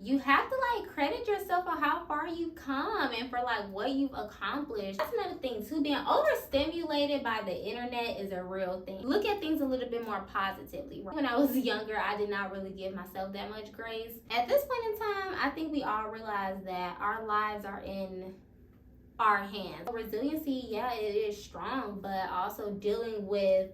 you have to like credit yourself for how far you've come and for like what you've accomplished. That's another thing too. Being overstimulated by the internet is a real thing. Look at things a little bit more positively. When I was younger, I did not really give myself that much grace. At this point in time, I think we all realize that our lives are in our hands. Resiliency, yeah, it is strong, but also dealing with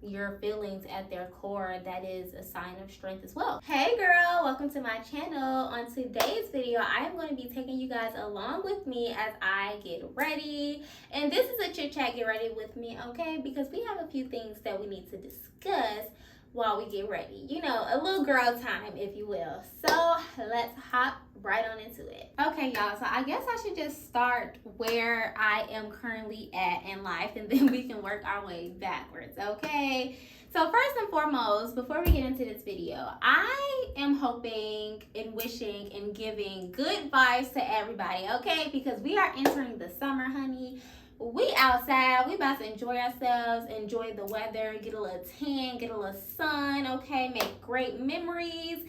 your feelings at their core, that is a sign of strength as well. Hey girl, welcome to my channel. On today's video, I am going to be taking you guys along with me as I get ready. And this is a chit chat get ready with me, okay? Because we have a few things that we need to discuss while we get ready. You know, a little girl time, if you will. So let's hop right on into it. Okay, y'all, so I guess I should just start where I am currently at in life, and then we can work our way backwards, okay? So first and foremost, before we get into this video, I am hoping and wishing and giving good vibes to everybody, okay? Because we are entering the summer, honey. We outside, we about to enjoy ourselves, enjoy the weather, get a little tan, get a little sun, okay? Make great memories.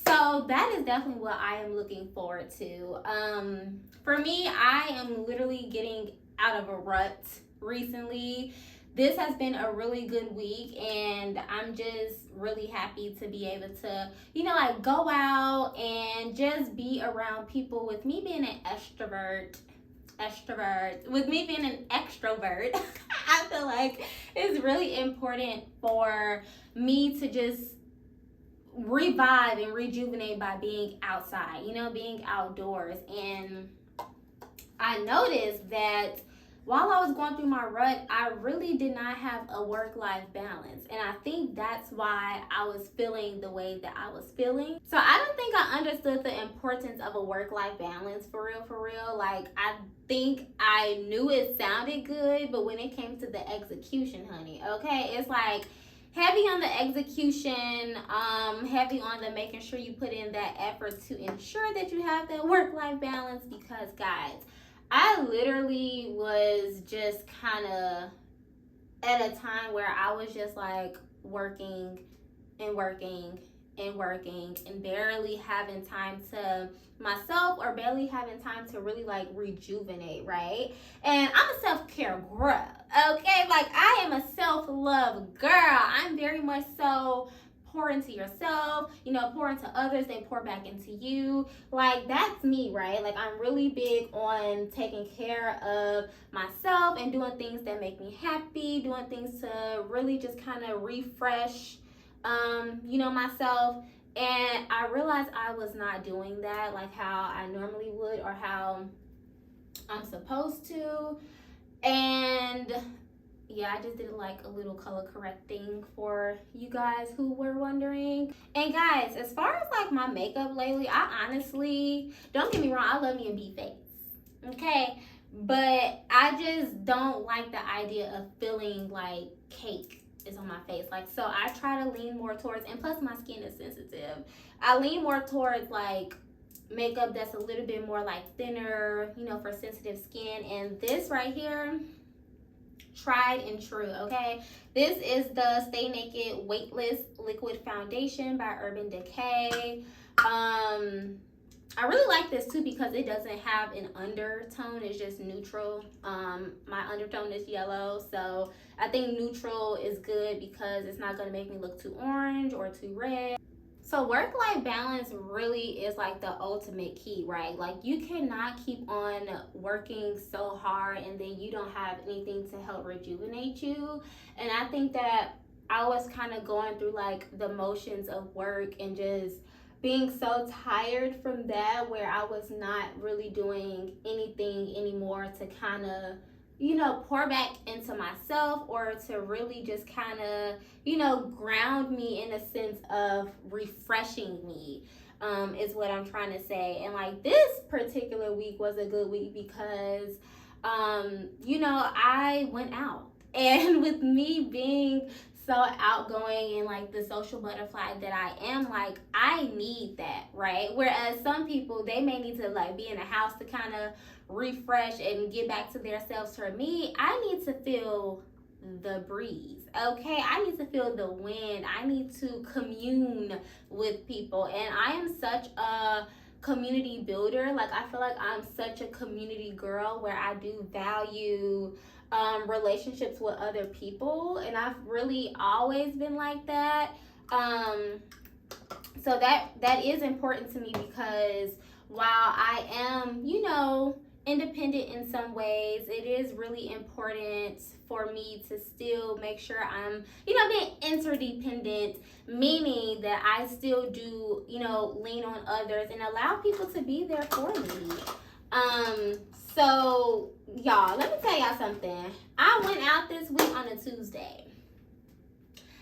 So that is definitely what I am looking forward to. For me, I am literally getting out of a rut recently. This has been a really good week, and I'm just really happy to be able to, you know, like go out and just be around people. With me being an extrovert, with me being an extrovert, I feel like it's really important for me to just revive and rejuvenate by being outside, you know, being outdoors. And I noticed that while I was going through my rut, I really did not have a work-life balance. And I think that's why I was feeling the way that I was feeling. So I don't think I understood the importance of a work-life balance for real. Like, I think I knew it sounded good, but when it came to the execution, honey, okay, it's like heavy on the execution, heavy on the making sure you put in that effort to ensure that you have that work-life balance. Because guys, I literally was just kind of at a time where I was just like working and barely having time to myself, or barely having time to really like rejuvenate, right? And I'm a self-care girl, okay? Like, I am a self-love girl. I'm very much so pour into yourself, you know, pour into others, they pour back into you. Like, that's me, right? Like, I'm really big on taking care of myself and doing things that make me happy, doing things to really just kind of refresh you know, myself. And I realized I was not doing that like how I normally would, or how I'm supposed to. And yeah, I just did like a little color correcting for you guys who were wondering. And guys, as far as like my makeup lately, I honestly, don't get me wrong, I love me a beat face, okay? But I just don't like the idea of feeling like cake is on my face. Like, so I try to lean more towards, and plus my skin is sensitive, I lean more towards like makeup that's a little bit more like thinner, you know, for sensitive skin. And this right here, tried and true, okay? This is the Stay Naked Weightless Liquid Foundation by Urban Decay. I really like this too because it doesn't have an undertone. It's just neutral. My undertone is yellow, so I think neutral is good because it's not going to make me look too orange or too red. So work-life balance really is like the ultimate key, right? Like, you cannot keep on working so hard and then you don't have anything to help rejuvenate you. And I think that I was kind of going through like the motions of work and just being so tired from that, where I was not really doing anything anymore to kind of, you know, pour back into myself, or to really just kind of, you know, ground me in a sense of refreshing me, is what I'm trying to say. And like, this particular week was a good week because, you know, I went out, and with me being so outgoing and like the social butterfly that I am, like, I need that, right? Whereas some people, they may need to like be in a house to kind of refresh and get back to their selves. For me, I need to feel the breeze, okay? I need to feel the wind. I need to commune with people. And I am such a community builder. Like, I feel like I'm such a community girl where I do value relationships with other people, and I've really always been like that. So that is important to me, because while I am, independent in some ways, it is really important for me to still make sure I'm, being interdependent, meaning that I still do, lean on others and allow people to be there for me. So y'all, let me tell y'all something. I went out this week on a Tuesday.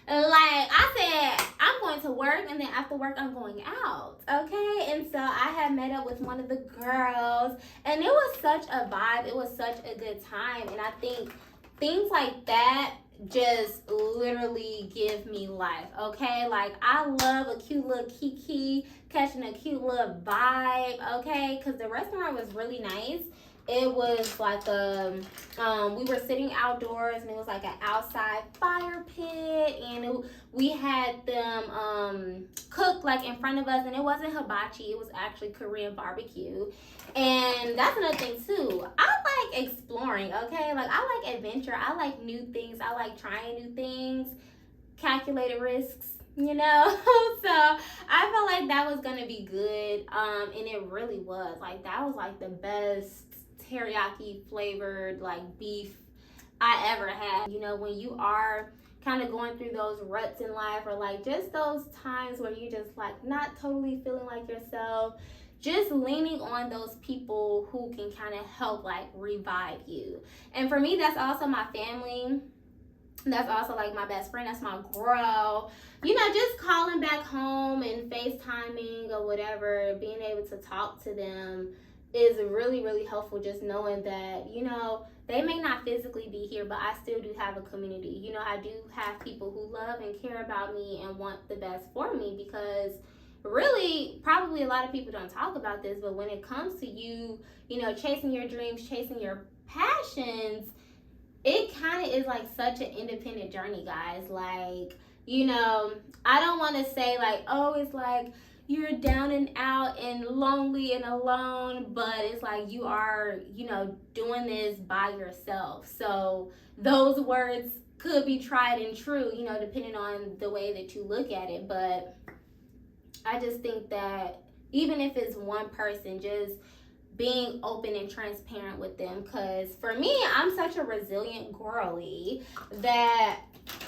Like I said, I'm going to work, and then after work I'm going out, okay? And so I had met up with one of the girls, and it was such a vibe. It was such a good time, and I think things like that just literally give me life, okay? Like, I love a cute little kiki, catching a cute little vibe, okay? Because the restaurant was really nice. It was like we were sitting outdoors, and it was like an outside fire pit, and we had them cook like in front of us, and it wasn't hibachi, it was actually Korean barbecue. And that's another thing too. I like exploring, okay? Like, I like adventure, I like new things, I like trying new things, calculated risks. So I felt like that was gonna be good, and it really was. Like, that was like the best teriyaki flavored like beef I ever had. When you are kind of going through those ruts in life, or like just those times where you just like not totally feeling like yourself, just leaning on those people who can kind of help like revive you. And for me, that's also my family. That's also like my best friend. That's my girl. Just calling back home and FaceTiming or whatever, being able to talk to them is really, really helpful. Just knowing that, they may not physically be here, but I still do have a community. I do have people who love and care about me and want the best for me, because really, probably a lot of people don't talk about this, but when it comes to you, chasing your dreams, chasing your passions, it kind of is like such an independent journey, guys. Like, I don't want to say like, oh, it's like you're down and out and lonely and alone, but it's like you are, doing this by yourself. So those words could be tried and true, depending on the way that you look at it. But I just think that even if it's one person, just being open and transparent with them, because for me, I'm such a resilient girly that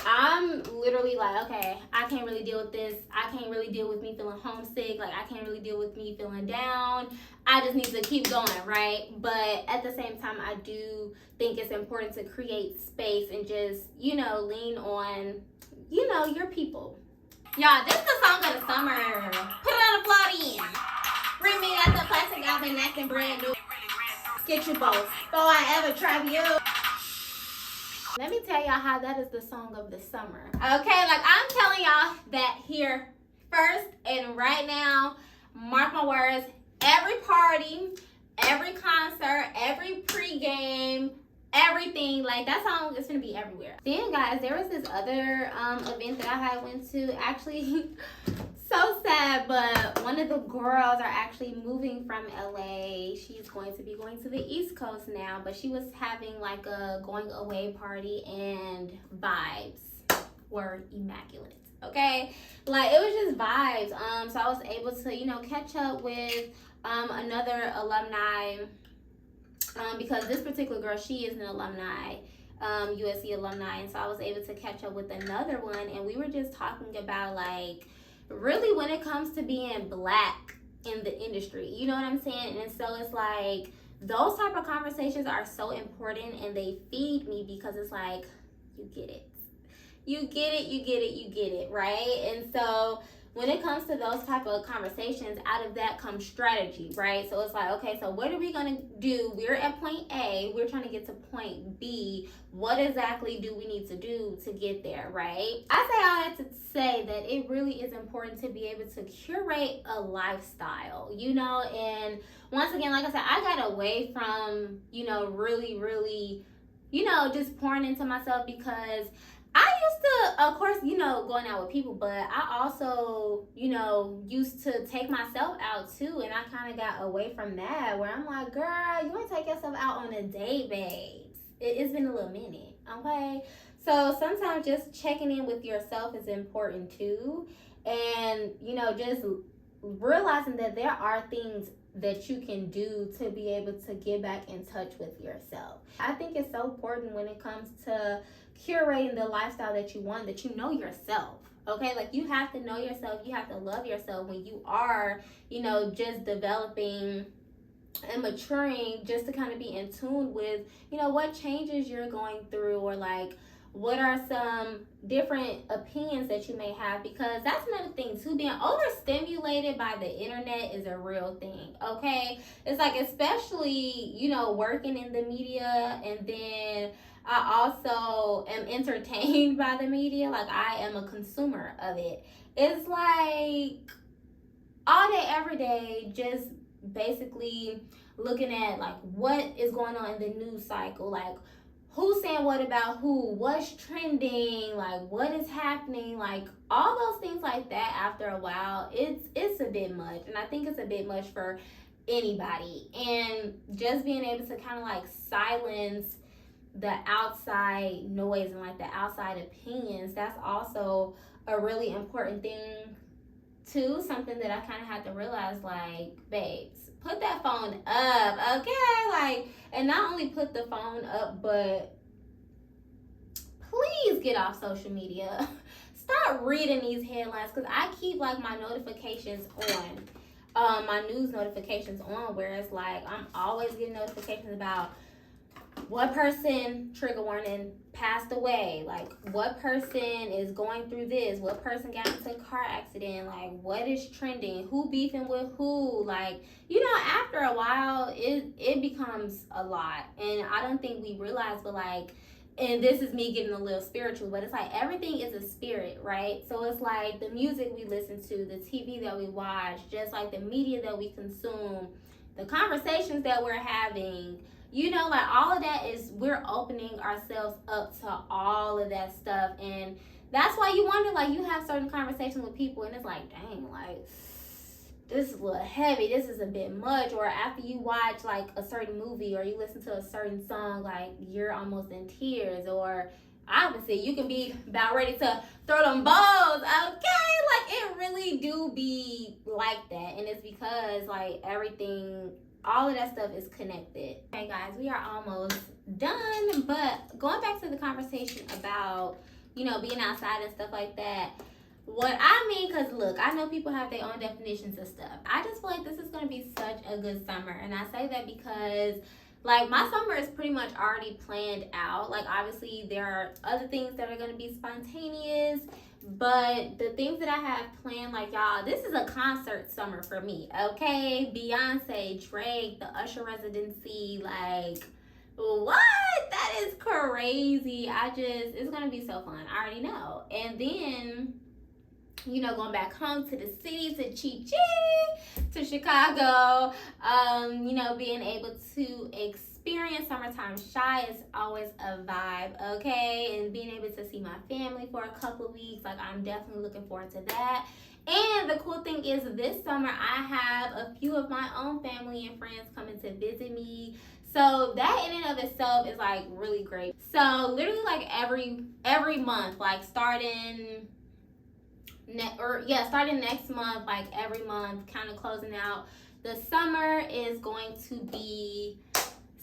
I'm literally like, okay, I can't really deal with this. I can't really deal with me feeling homesick. Like, I can't really deal with me feeling down. I just need to keep going, right? But at the same time, I do think it's important to create space and just, lean on, your people. Y'all, this is the song of the summer. Put it on the floor in. Bring me out the plastic album acting brand new. Get you both before I ever trap you. Let me tell y'all how that is the song of the summer. Okay, like, I'm telling y'all that here first and right now, mark my words, every party, every concert, every pregame, everything, like, that song is gonna be everywhere. Then, guys, there was this other event that I had went to. Actually, so sad, but one of the girls are actually moving from LA. She's going to be going to the East Coast now, but she was having like a going away party, and vibes were immaculate. Okay, like, it was just vibes. So I was able to catch up with another alumni, because this particular girl, she is an alumni, USC alumni, and so I was able to catch up with another one, and we were just talking about, like, really when it comes to being Black in the industry, you know what I'm saying? And so it's like, those type of conversations are so important, and they feed me, because it's like, you get it, right? And so when it comes to those type of conversations, out of that comes strategy, right? So it's like, okay, so what are we gonna do? We're at point A, we're trying to get to point B. What exactly do we need to do to get there, right? I say all that to say that it really is important to be able to curate a lifestyle, and once again, like I said, I got away from, really, just pouring into myself, because I used to, of course, going out with people, but I also, used to take myself out too. And I kind of got away from that where I'm like, girl, you want to take yourself out on a date, babes. It's been a little minute, okay? So sometimes just checking in with yourself is important too. And, just realizing that there are things that you can do to be able to get back in touch with yourself. I think it's so important when it comes to curating the lifestyle that you want, that you know yourself. Okay, like you have to know yourself, you have to love yourself when you are, just developing and maturing, just to kind of be in tune with, what changes you're going through, or like what are some different opinions that you may have, because that's another thing too. Being overstimulated by the internet is a real thing, okay? It's like, especially, working in the media, and then I also am entertained by the media. Like, I am a consumer of it. It's like all day, every day, just basically looking at like what is going on in the news cycle, like who's saying what about who, what's trending, like what is happening, like all those things like that. After a while, it's a bit much, and I think it's a bit much for anybody. And just being able to kind of like silence the outside noise and like the outside opinions, that's also a really important thing too. Something that I kind of had to realize, like, babes, put that phone up, okay? Like, and not only put the phone up, but please get off social media. Start reading these headlines, because I keep like my notifications on, my news notifications on, where it's like I'm always getting notifications about what person, trigger warning, passed away, like what person is going through this, what person got into a car accident, like what is trending, who beefing with who. Like, after a while it becomes a lot, and I don't think we realize, but like, and this is me getting a little spiritual, but it's like everything is a spirit, right? So it's like the music we listen to, the TV that we watch, just like the media that we consume, the conversations that we're having, like all of that is, we're opening ourselves up to all of that stuff. And that's why you wonder, like, you have certain conversations with people and it's like, dang, like, this is a little heavy, this is a bit much. Or after you watch like a certain movie, or you listen to a certain song, like you're almost in tears. Or opposite, you can be about ready to throw them balls, okay? Like, it really do be like that. And it's because like everything, all of that stuff is connected. Okay guys, we are almost done, but going back to the conversation about, being outside and stuff like that, what I mean, because look, I know people have their own definitions of stuff. I just feel like this is going to be such a good summer. And I say that because like my summer is pretty much already planned out. Like, obviously there are other things that are going to be spontaneous, but the things that I have planned, like, y'all, this is a concert summer for me, okay? Beyonce, Drake, the Usher residency, like, what? That is crazy. It's gonna be so fun. I already know. And then, going back home to the city, to Chi-Chi, to Chicago, being able to experience summertime shy is always a vibe, okay? And being able to see my family for a couple of weeks, like, I'm definitely looking forward to that. And the cool thing is, this summer I have a few of my own family and friends coming to visit me. So that in and of itself is like really great. So literally like every month, like starting next month, like every month, kind of closing out the summer, is going to be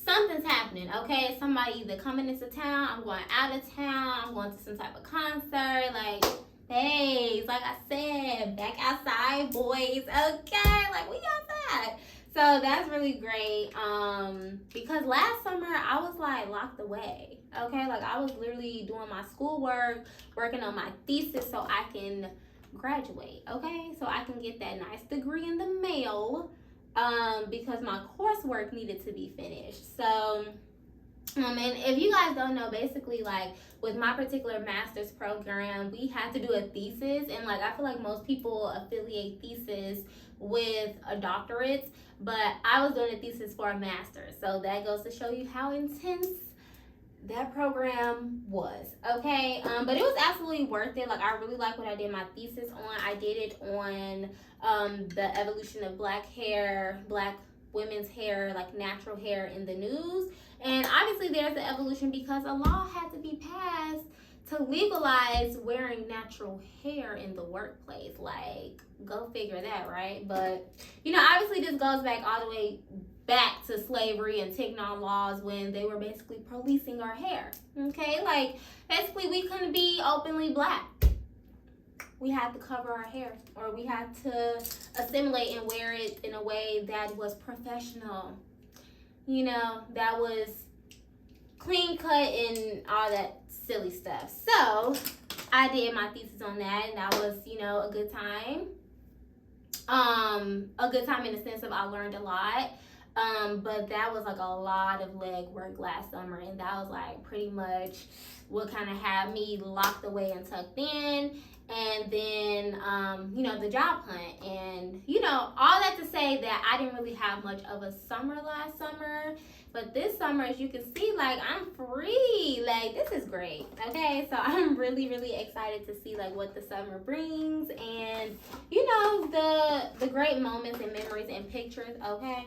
something's happening, okay? Somebody either coming into town, I'm going out of town, I'm going to some type of concert, like, hey, like I said, back outside, boys, okay? Like, we outside. So that's really great, because last summer I was like locked away, okay? Like, I was literally doing my schoolwork, working on my thesis so I can graduate, okay? So I can get that nice degree in the mail, because my coursework needed to be finished. So, and if you guys don't know, basically, like, with my particular master's program, we had to do a thesis, and like, I feel like most people affiliate thesis with a doctorate, but I was doing a thesis for a master's. So that goes to show you how intense that program was okay. But it was absolutely worth it. Like, I really like what I did my thesis on. I did it on the evolution of black hair, black women's hair, like natural hair in the news. And obviously there's the evolution because a law had to be passed to legalize wearing natural hair in the workplace. Like, go figure that, right? But obviously this goes back all the way back to slavery and Tignon laws when they were basically policing our hair. Okay, like basically we couldn't be openly black. We had to cover our hair, or we had to assimilate and wear it in a way that was professional. That was clean cut and all that silly stuff. So I did my thesis on that, and that was, a good time. A good time in the sense of I learned a lot. But that was like a lot of legwork last summer, and that was like pretty much what kind of had me locked away and tucked in. And then, the job hunt, and, all that to say that I didn't really have much of a summer last summer, but this summer, as you can see, like, I'm free. Like, this is great. Okay, so I'm really, really excited to see like what the summer brings, and the great moments and memories and pictures, okay,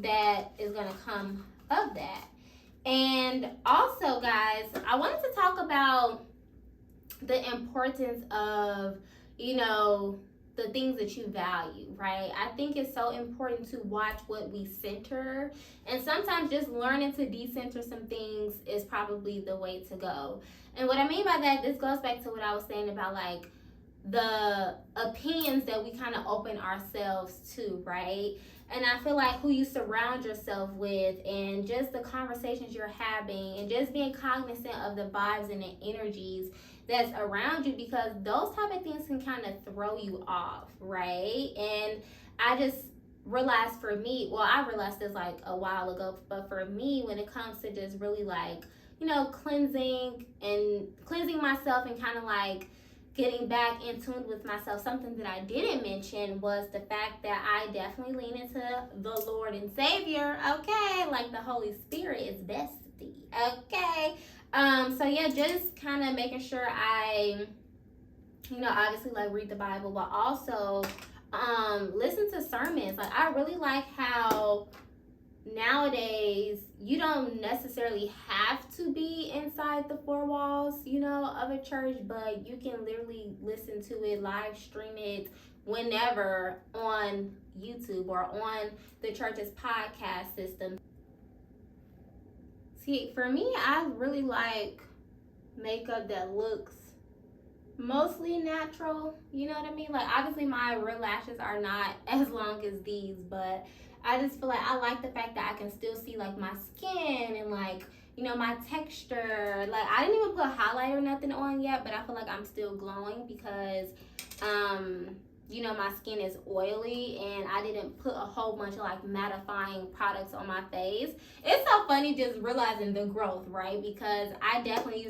that is gonna come of that. And also, guys, I wanted to talk about the importance of the things that you value, right? I think it's so important to watch what we center, and sometimes just learning to decenter some things is probably the way to go. And what I mean by that, this goes back to what I was saying about like the opinions that we kind of open ourselves to, right? And I feel like who you surround yourself with, and just the conversations you're having, and just being cognizant of the vibes and the energies that's around you, because those type of things can kind of throw you off, right? And I just realized for me, well, I realized this like a while ago, but for me, when it comes to just really like, cleansing myself and kind of like getting back in tune with myself, something that I didn't mention was the fact that I definitely lean into the Lord and Savior, okay? Like the Holy Spirit is bestie, okay? So yeah, just kind of making sure I, obviously like read the Bible, but also listen to sermons. Like, I really like how nowadays you don't necessarily have to be inside the four walls, of a church, but you can literally listen to it, live stream it whenever on YouTube or on the church's podcast system. See, for me, I really like makeup that looks mostly natural, you know what I mean? Like, obviously my real lashes are not as long as these, but I just feel like I like the fact that I can still see like my skin and like, my texture. Like, I didn't even put highlight or nothing on yet, but I feel like I'm still glowing because my skin is oily, and I didn't put a whole bunch of like mattifying products on my face. It's so funny just realizing the growth, right? Because I definitely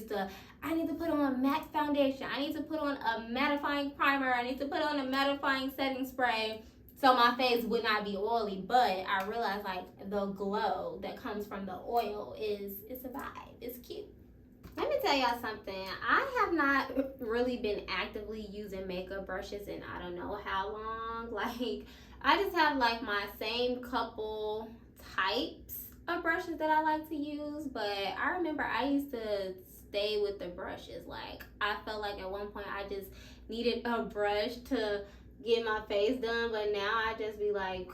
I need to put on a matte foundation, I need to put on a mattifying primer, I need to put on a mattifying setting spray so my face would not be oily. But I realized like the glow that comes from the oil it's a vibe. It's cute. Let me tell y'all something. I have not really been actively using makeup brushes in I don't know how long. Like, I just have like my same couple types of brushes that I like to use. But I remember I used to stay with the brushes. Like, I felt like at one point I just needed a brush to get my face done. But now I just be like,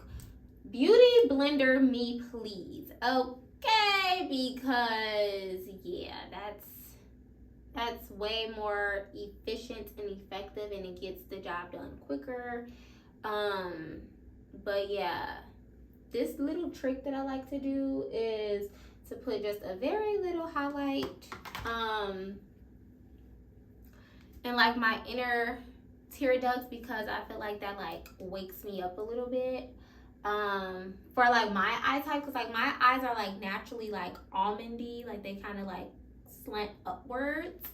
beauty blender me please. Okay, because yeah, that's way more efficient and effective, and it gets the job done quicker. But yeah, this little trick that I like to do is to put just a very little highlight in like my inner tear ducts, because I feel like that like wakes me up a little bit. For like my eye type, because like my eyes are like naturally like almondy, like they kind of like slant upwards.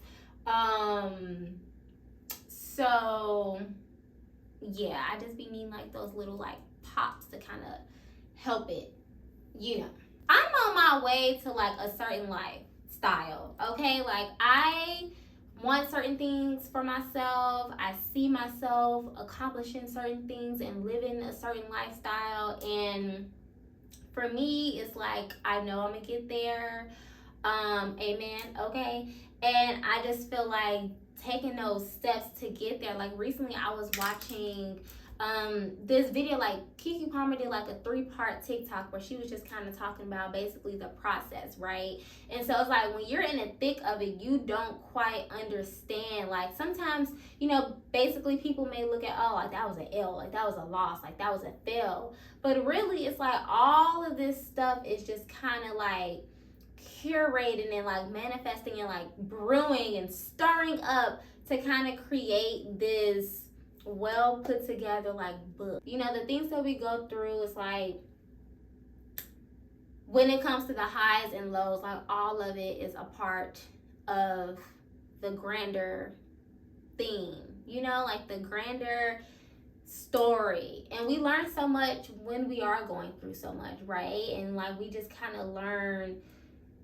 So yeah, I just be needing like those little like pops to kind of help it, I'm on my way to like a certain lifestyle, okay? Like, I want certain things for myself. I see myself accomplishing certain things and living a certain lifestyle. And for me, it's like, I know I'm gonna get there. Amen. Okay. And I just feel like taking those steps to get there. Like, recently I was watching this video, like Kiki Palmer did like a 3-part TikTok where she was just kind of talking about basically the process, right? And so it's like, when you're in the thick of it, you don't quite understand. Like, sometimes, you know, basically people may look at, oh, like that was an L, like that was a loss, like that was a fail. But really, it's like all of this stuff is just kind of like curating and like manifesting and like brewing and stirring up to kind of create this well put together like book. You know, the things that we go through is like, when it comes to the highs and lows, like all of it is a part of the grander theme, you know, like the grander story. And we learn so much when we are going through so much, right? And like, we just kind of learn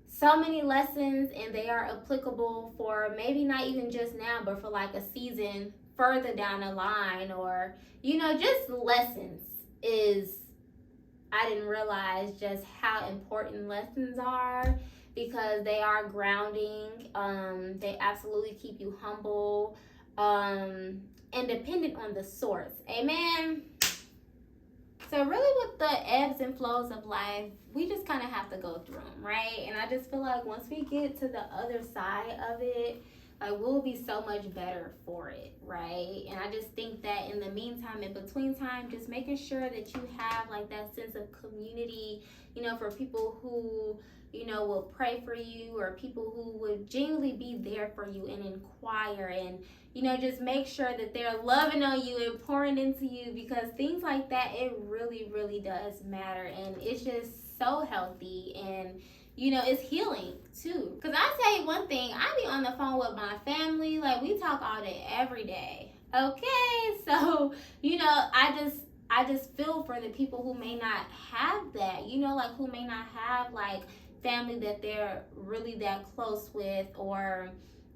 so many lessons, and they are applicable for maybe not even just now, but for like a season further down the line, or, you know, just lessons. I didn't realize just how important lessons are, because they are grounding. They absolutely keep you humble, and dependent on the source. Amen. So really, with the ebbs and flows of life, we just kind of have to go through them, right? And I just feel like once we get to the other side of it, like, we'll be so much better for it, right? And I just think that in the meantime, in between time, just making sure that you have like that sense of community, you know, for people who, you know, will pray for you, or people who would genuinely be there for you and inquire, and, you know, just make sure that they're loving on you and pouring into you, because things like that, it really, really does matter. And it's just so healthy, and, you know, it's healing too. Because I tell you one thing, I be on the phone with my family, like, we talk all day, every day. Okay, so, you know, I just feel for the people who may not have that, you know, like, who may not have like family that they're really that close with, or,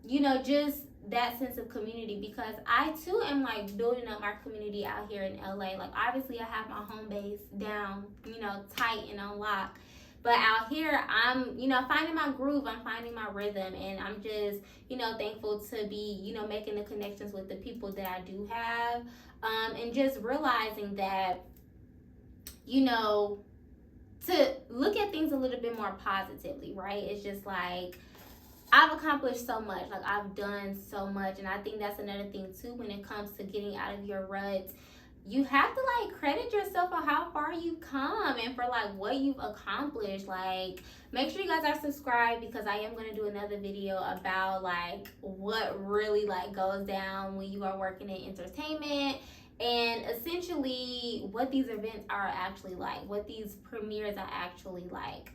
you know, just that sense of community. Because I too am like building up my community out here in LA. Like, obviously I have my home base down, you know, tight and on lock. But out here, I'm, you know, finding my groove, I'm finding my rhythm, and I'm just, you know, thankful to be, you know, making the connections with the people that I do have, and just realizing that, you know, to look at things a little bit more positively, right? It's just like, I've accomplished so much, like, I've done so much, and I think that's another thing too when it comes to getting out of your ruts. You have to like credit yourself for how far you've come and for like what you've accomplished. Like, make sure you guys are subscribed, because I am going to do another video about like what really like goes down when you are working in entertainment, and essentially what these events are actually like, what these premieres are actually like.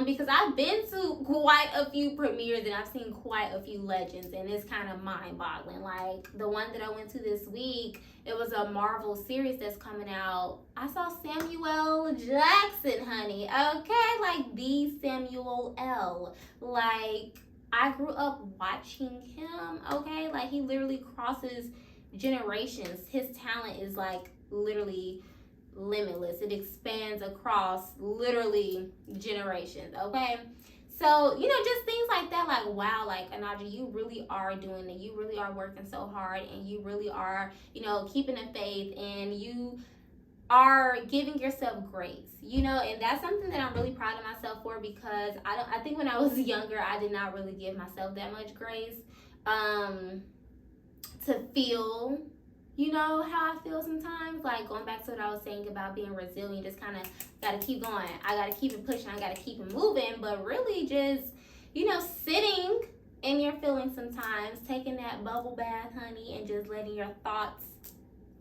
Because I've been to quite a few premieres and I've seen quite a few legends, and it's kind of mind-boggling. Like, the one that I went to this week, it was a Marvel series that's coming out. I saw Samuel Jackson, honey. Okay, like the Samuel L. Like, I grew up watching him, okay? Like, he literally crosses generations. His talent is like literally limitless. It expands across literally generations, okay? So, you know, just things like that, like, wow, like, Anaja, you really are doing it. You really are working so hard, and you really are, you know, keeping the faith, and you are giving yourself grace, you know. And that's something that I'm really proud of myself for, because I think when I was younger, I did not really give myself that much grace to feel, you know, how I feel sometimes. Like, going back to what I was saying about being resilient, just kind of got to keep going. I got to keep it pushing. I got to keep it moving. But really just, you know, sitting in your feelings sometimes, taking that bubble bath, honey, and just letting your thoughts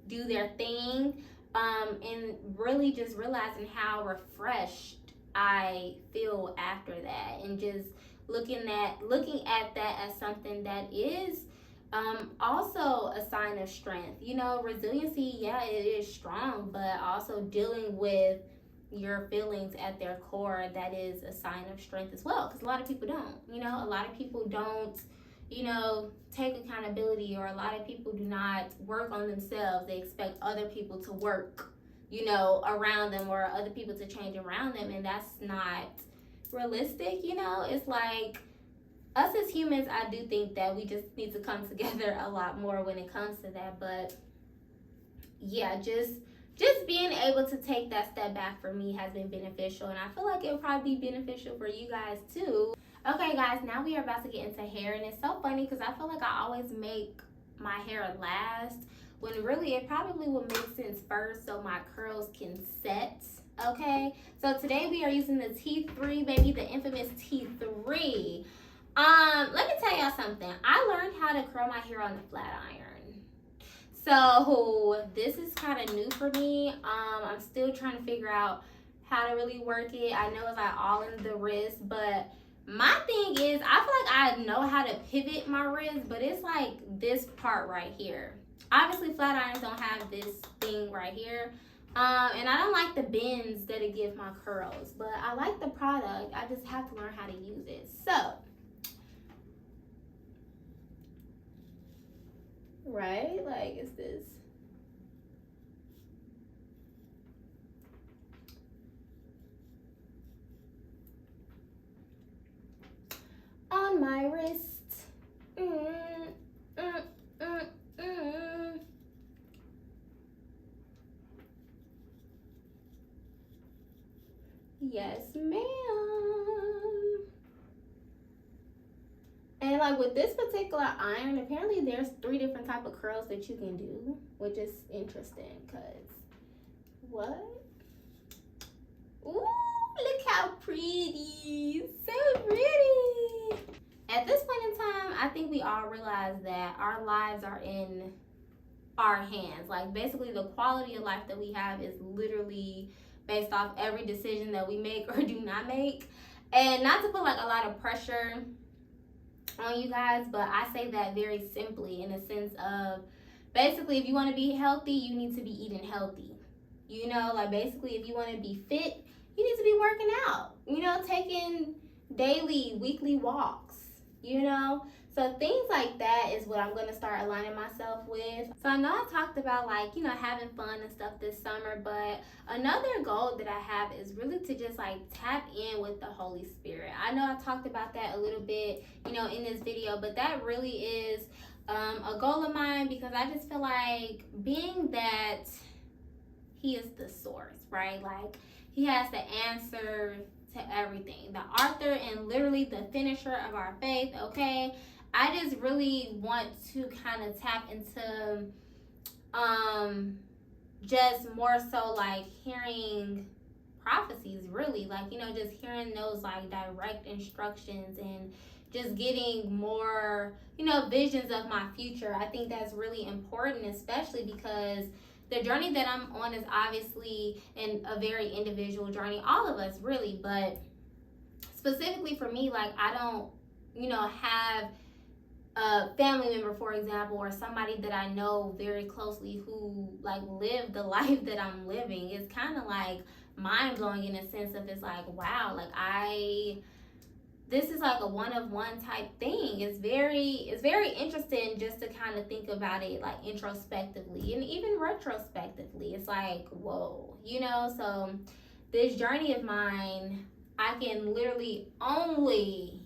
do their thing. And really just realizing how refreshed I feel after that. And just looking at that as something that is also a sign of strength. You know, resiliency, yeah, it is strong, but also dealing with your feelings at their core, that is a sign of strength as well. Because a lot of people don't, a lot of people don't, take accountability, or a lot of people do not work on themselves. They expect other people to work, around them, or other people to change around them. And that's not realistic. It's like, us as humans, I do think that we just need to come together a lot more when it comes to that. But yeah, just being able to take that step back for me has been beneficial, and I feel like it'll probably be beneficial for you guys too. Okay guys, now we are about to get into hair, and it's so funny because I feel like I always make my hair last when really it probably will make sense first so my curls can set. Okay, so today we are using the T3, baby, the infamous T3. Let me tell y'all something. I learned how to curl my hair on the flat iron. So this is kind of new for me. I'm still trying to figure out how to really work it. I know it's like all in the wrist, but my thing is, I feel like I know how to pivot my wrist, but it's like this part right here. Obviously, flat irons don't have this thing right here. And I don't like the bends that it gives my curls, but I like the product. I just have to learn how to use it. So, right? Like, it's this. On my wrist. Yes, ma'am. And like with this particular iron, apparently there's 3 different type of curls that you can do, which is interesting, because what? Ooh, look how pretty. So pretty. At this point in time, I think we all realize that our lives are in our hands. Like, basically the quality of life that we have is literally based off every decision that we make or do not make. And not to put like a lot of pressure on you guys, but I say that very simply, in a sense of, basically, if you want to be healthy, you need to be eating healthy. Like, basically, if you want to be fit, you need to be working out, taking daily, weekly walks, So things like that is what I'm going to start aligning myself with. So I know I talked about like, having fun and stuff this summer, but another goal that I have is really to just like tap in with the Holy Spirit. I know I talked about that a little bit, in this video, but that really is a goal of mine, because I just feel like, being that He is the source, right? Like, He has the answer to everything, the author and literally the finisher of our faith, okay? I just really want to kind of tap into just more so like hearing prophecies, really, like, just hearing those like direct instructions and just getting more, visions of my future. I think that's really important, especially because the journey that I'm on is obviously a very individual journey, all of us really, but specifically for me, like, I don't, have a family member, for example, or somebody that I know very closely who like lived the life that I'm living. It's kind of like mind-blowing, in a sense of, it's like, wow, like this is like a one-of-one type thing. It's very interesting just to kind of think about it like introspectively and even retrospectively. It's like, whoa, so this journey of mine, I can literally only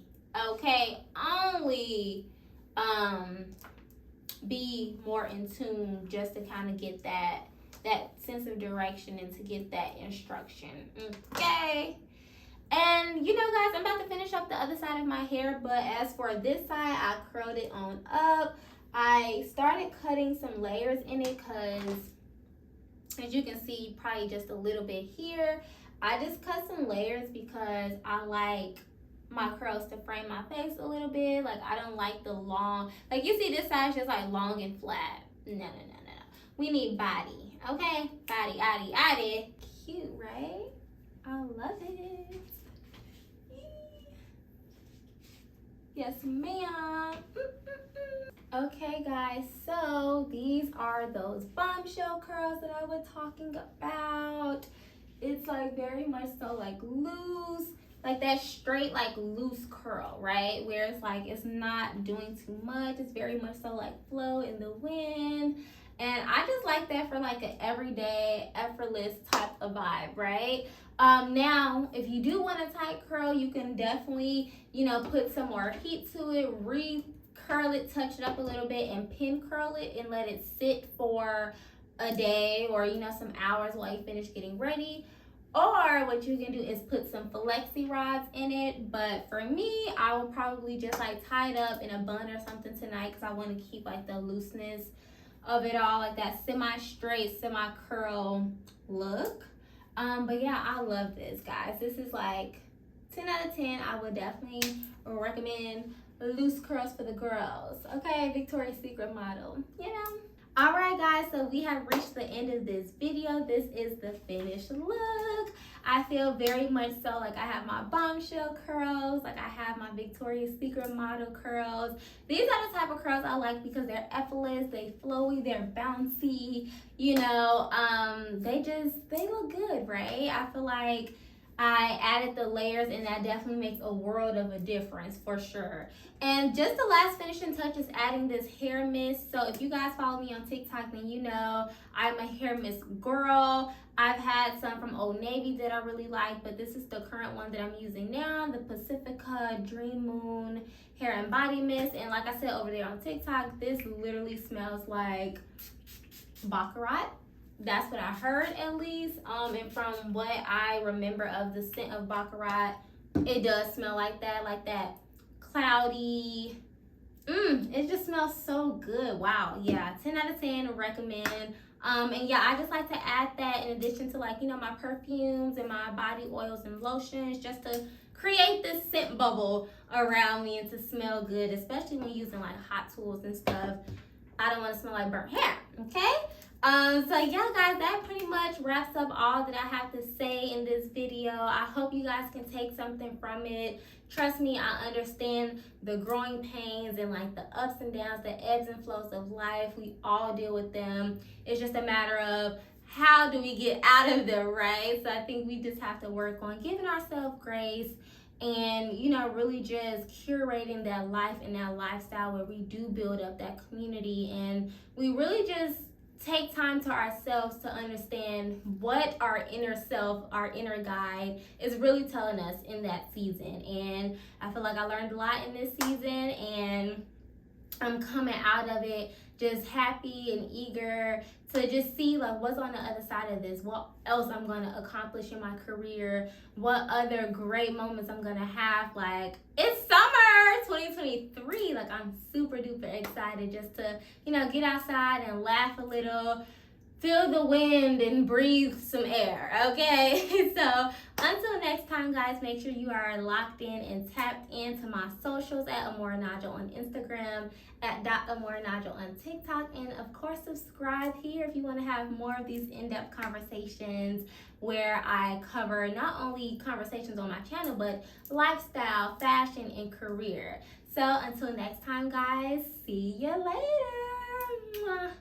be more in tune, just to kind of get that sense of direction and to get that instruction. Okay. And guys, I'm about to finish up the other side of my hair, but as for this side, I curled it on up. I started cutting some layers in it because, as you can see, probably just a little bit here. I just cut some layers because I like my curls to frame my face a little bit. Like, I don't like the long, like, you see this side is just like long and flat. No. We need body, okay? Body. Cute, right? I love it. Yes, ma'am. Okay, guys, so these are those bombshell curls that I was talking about. it's like very much so like loose, like that straight like loose curl, right? Where it's like it's not doing too much. It's very much so like flow in the wind. And I just like that for like an everyday, effortless type of vibe, right? Now, if you do want a tight curl, you can definitely, put some more heat to it, curl it, touch it up a little bit, and pin curl it and let it sit for a day or some hours while you finish getting ready. Or what you can do is put some flexi rods in it. But for me, I would probably just like tie it up in a bun or something tonight because I want to keep like the looseness of it all, like that semi-straight, semi-curl look. But yeah, I love this, guys. This is like 10 out of 10. I would definitely recommend loose curls for the girls. Okay, Victoria's Secret model, All right, guys, so we have reached the end of this video. This is the finished look. I feel very much so like I have my bombshell curls, like I have my Victoria's Secret model curls. These are the type of curls I like because they're effortless, they flowy, they're bouncy, they look good, right? I feel like I added the layers and that definitely makes a world of a difference for sure. And just the last finishing touch is adding this hair mist. So if you guys follow me on TikTok, then you know I'm a hair mist girl. I've had some from Old Navy that I really like, but this is the current one that I'm using now, the Pacifica Dream Moon Hair and Body Mist. And like I said over there on TikTok, this literally smells like baccarat. That's what I heard, at least. And from what I remember of the scent of baccarat, it does smell like that cloudy. It just smells so good. Wow. Yeah, 10 out of 10 recommend. And yeah, I just like to add that in addition to like, my perfumes and my body oils and lotions, just to create this scent bubble around me and to smell good, especially when using like hot tools and stuff. I don't want to smell like burnt hair, okay? So yeah, guys, that pretty much wraps up all that I have to say in this video. I hope you guys can take something from it. Trust me, I understand the growing pains and like the ups and downs, the ebbs and flows of life. We all deal with them. It's just a matter of how do we get out of them, right? So I think we just have to work on giving ourselves grace and really just curating that life and that lifestyle where we do build up that community and we really just take time to ourselves to understand what our inner self, our inner guide is really telling us in that season. And I feel like I learned a lot in this season and I'm coming out of it just happy and eager to just see like what's on the other side of this, what else I'm going to accomplish in my career, what other great moments I'm going to have. Like, it's summer 2023. Like, I'm super duper excited just to, get outside and laugh a little, feel the wind and breathe some air, okay? So until next time, guys, make sure you are locked in and tapped into my socials at Amor on Instagram, at .amor on TikTok, and of course subscribe here if you want to have more of these in-depth conversations where I cover not only conversations on my channel but lifestyle, fashion, and career. So until next time, guys, see you later. Mwah.